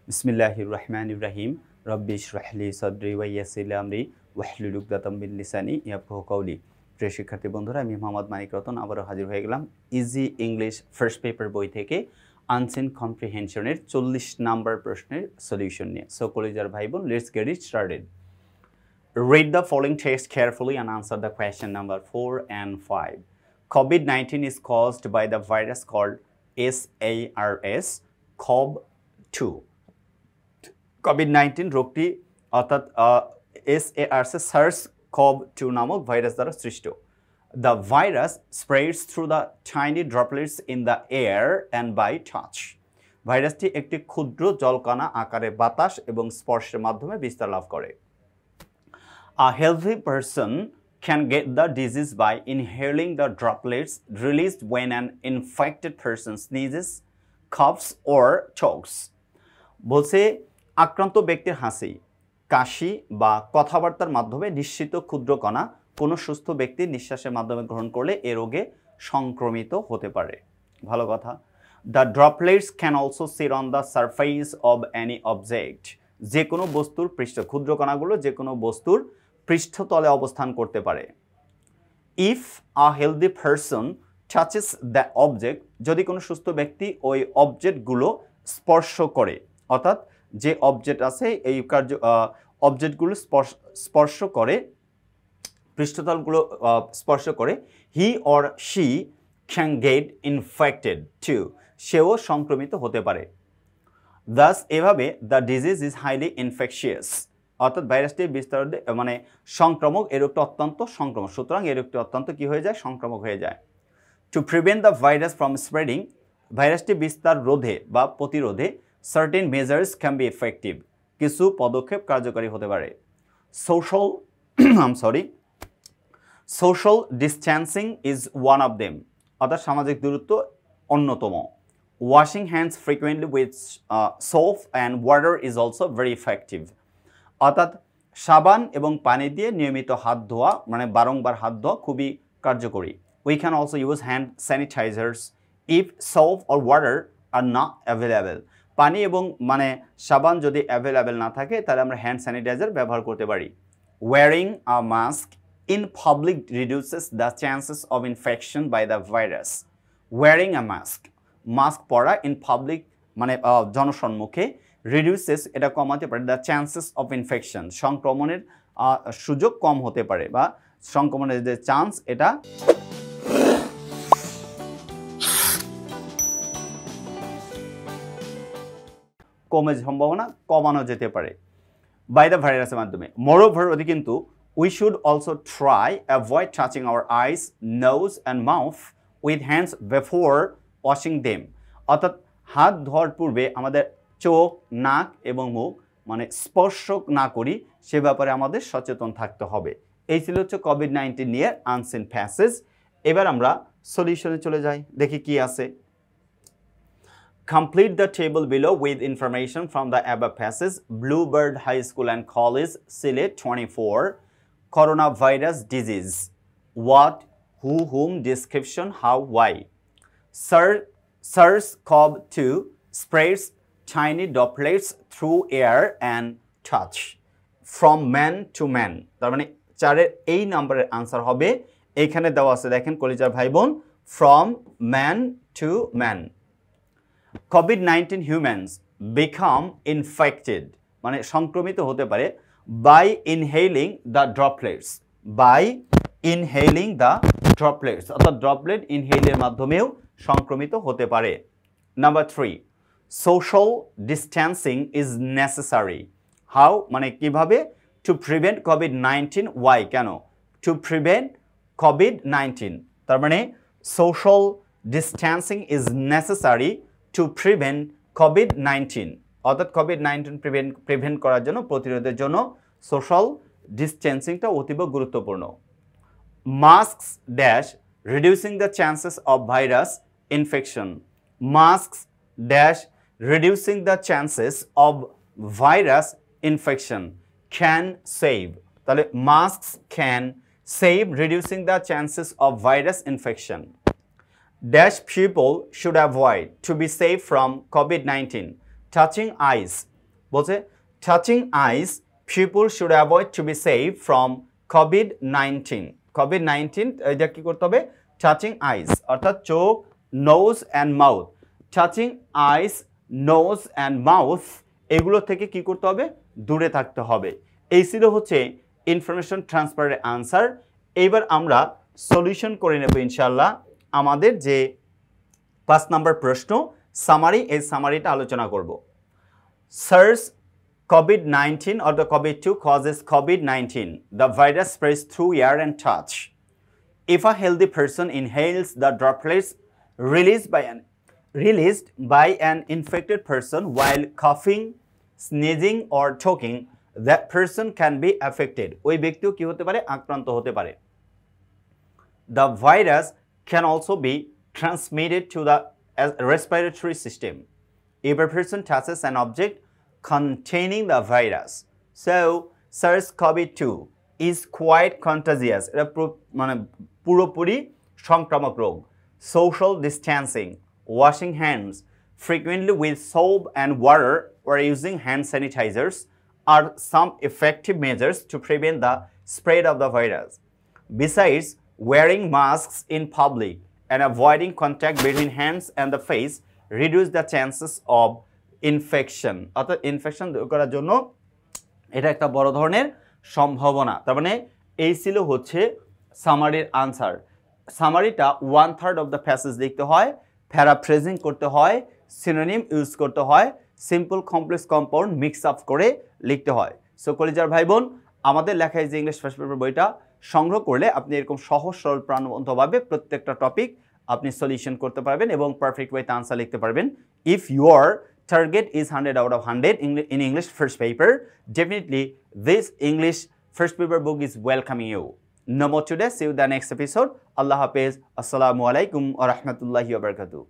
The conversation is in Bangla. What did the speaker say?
বিসমিল্লাহির রহমানির রহিম রব্বি ইশরাহ লি সাদরি ওয়া ইয়াসসির লি আমরি ওয়াহলুল উকদাতাম মিন লিসানি ইয়াফকাহু কওলি। প্রিয় শিক্ষার্থী বন্ধুরা, আমি মোহাম্মদ মানিক রতন আবারও হাজির হয়ে গেলাম ইজি ইংলিশ ফার্স্ট পেপার বই থেকে আনসিন কম্প্রিহেনশনের 40 নাম্বার প্রশ্নের সলিউশন নিয়ে। সো কলেজার ভাই বোন, let's get it started. Read the following text carefully and answer the question number 4 and 5. COVID-19 is caused by the virus called SARS-CoV-2. COVID-19 রোগটি অর্থাৎ SARS-CoV-2 নামক ভাইরাস দ্বারা সৃষ্ট। The virus spreads through the tiny droplets in the air and by touch. ভাইরাসটি একটি ক্ষুদ্র জলকণা আকারে বাতাস এবং স্পর্শের মাধ্যমে বিস্তার লাভ করে। A healthy person can get the disease by inhaling the droplets released when an infected person sneezes, coughs or chokes. বলছে আক্রান্ত ব্যক্তির হাসি, কাশি বা কথাবার্তার মাধ্যমে নিঃসৃত ক্ষুদ্র কণা কোনো সুস্থ ব্যক্তির নিঃশ্বাসের মাধ্যমে গ্রহণ করলে এ রোগে সংক্রমিত হতে পারে। ভালো কথা। The droplets can also sit on the surface of any object. যে কোনো বস্তুর ক্ষুদ্র কণাগুলো যে কোনো বস্তুর পৃষ্ঠতলে অবস্থান করতে পারে। If a healthy person touches the object, যদি কোনো সুস্থ ব্যক্তি ওই অবজেক্টগুলো স্পর্শ করে, অর্থাৎ যে অবজেক্ট আছে এই অবজেক্টগুলো স্পর্শ করে, পৃষ্ঠতলগুলো স্পর্শ করে, he or she can get infected too. সেও সংক্রমিত হতে পারে। Thus এভাবে the disease is highly infectious. অর্থাৎ ভাইরাসটি বিস্তার সংক্রামক, এর একটা অত্যন্ত সংক্রামক, সুতরাং এর একটা অত্যন্ত কি হয়ে যায়, সংক্রামক হয়ে যায়। To prevent the virus from spreading, ভাইরাসটি বিস্তার রোধে বা প্রতিরোধে certain measures can be effective. কিছু পদক্ষেপ কার্যকরী হতে পারে। Social distancing is one of them. অর্থাৎ সামাজিক দূরত্ব অন্যতম। Washing hands frequently with soap and water is also very effective. অর্থাৎ সাবান এবং পানি দিয়ে নিয়মিত হাত ধোয়া, বারংবার হাত ধোয়া খুবই কার্যকরী। We can also use hand sanitizers if soap or water are not available. পানি এবং সাবান যদি অ্যাভেলেবেল না থাকে তাহলে আমরা হ্যান্ড স্যানিটাইজার ব্যবহার করতে পারি। Wearing a mask in public reduces the chances of infection by the virus. Wearing a mask পরা in public জনসম্মুখে reduces, এটা কমাতে পারে, the chances of infection, সংক্রমণের সুযোগ কম হতে পারে বা সংক্রমণের যে চান্স এটা সম্ভাবনা কমানো যেতে পারে বাই দ্য ভাইরাসের মাধ্যমে। মোরওভার কিন্তু we should also try avoid touching our eyes, nose and mouth with hands before washing them. অর্থাৎ হাত ধোয়ার পূর্বে আমাদের চোখ, নাক এবং মুখ স্পর্শ না করি, সে ব্যাপারে আমাদের সচেতন থাকতে হবে। এই ছিল হচ্ছে COVID-19 নিয়ে আনসিন প্যাসেজ। এবার আমরা সলিউশনে চলে যাই, দেখি কি আছে। Complete the table below with information from the above passage. Bluebird High School and College, Sylhet 24. Coronavirus disease. What, who, whom, description, how, why. SARS-CoV-2 spreads tiny droplets through air and touch from man to man. তার মানে 4-এর এই নাম্বারের আনসার হবে, এইখানে দেওয়া আছে দেখেন কলিজার ভাই বোন, from man to man. COVID-19 humans become infected, সংক্রমিত হতে পারে by inhaling the droplets. অর্থাৎ ড্রপলেট ইনহেলের মাধ্যমেও সংক্রমিত হতে পারে। Number 3, social distancing is necessary. How, কিভাবে? To prevent COVID-19. Why, কেন? To prevent COVID-19, তার social distancing is necessary to prevent COVID-19. অর্থাৎ COVID-19 প্রিভেন্ট করার জন্য, প্রতিরোধের জন্য সোশ্যাল ডিস্টেন্সিংটা অতীব গুরুত্বপূর্ণ। Masks dash reducing the chances of virus infection. Masks dash reducing the chances of virus infection can save. তাহলে masks can save reducing the chances of virus infection. Dash people should avoid to be safe from COVID-19. Touching eyes, বলছে touching ice people should avoid two B save from COVID-19 COVID-19 এটা কি করতে হবে টাচিং আইস অর্থাৎ চোখ nose and mouth touching ice nose and mouth এগুলো থেকে কি করতে হবে দূরে থাকতে হবে এই ছিল হচ্ছে ইনফরমেশন ট্রান্সফারের আনসার এইবার আমরা সলিউশন করে নেব ইনশাআল্লাহ আমাদের যে 5 নম্বর প্রশ্ন সামারি এই সামারিটা আলোচনা করব SARS COVID-19 or the COVID-2 causes COVID-19 the virus spreads through air and touch if a healthy person inhales the droplets released by an infected person while coughing sneezing or choking that person can be affected ওই ব্যক্তিও কি হতে পারে আক্রান্ত হতে পারে The virus can also be transmitted to the respiratory system if a person touches an object containing the virus. So, SARS-CoV-2 is quite contagious. এটা মানে পুরোপুরি সংক্রামক রোগ Social distancing, washing hands frequently with soap and water or using hand sanitizers are some effective measures to prevent the spread of the virus. Besides, wearing masks in public and avoiding contact between hands and the face reduce the chances of infection. অর্থাৎ ইনফেকশন দূর করার জন্য এটা একটা বড় ধরনের সম্ভাবনা তার মানে এই ছিল হচ্ছে সামারির আনসার সামারিটা 1/3 অফ দ্য প্যাসেজ লিখতে হয় প্যারাফ্রেজিং করতে হয় সিনোনিম ইউজ করতে হয় simple complex compound mix up করে লিখতে হয় সো কলিজার ভাই বোন আমাদের লেখা এই যে ইংলিশ ফার্স্ট পেপার বইটা সংগ্রহ করলে আপনি এরকম সহজ সরল প্রাণবন্তভাবে প্রত্যেকটা টপিক আপনি সলিউশন করতে পারবেন এবং পারফেক্ট ওয়েতে আনসার লিখতে পারবেন if your target is 100 out of 100 in English first paper definitely this English first paper book is welcoming you no more today see you the next episode Allah Hafiz assalamu alaikum wa rahmatullahi wa barakatuh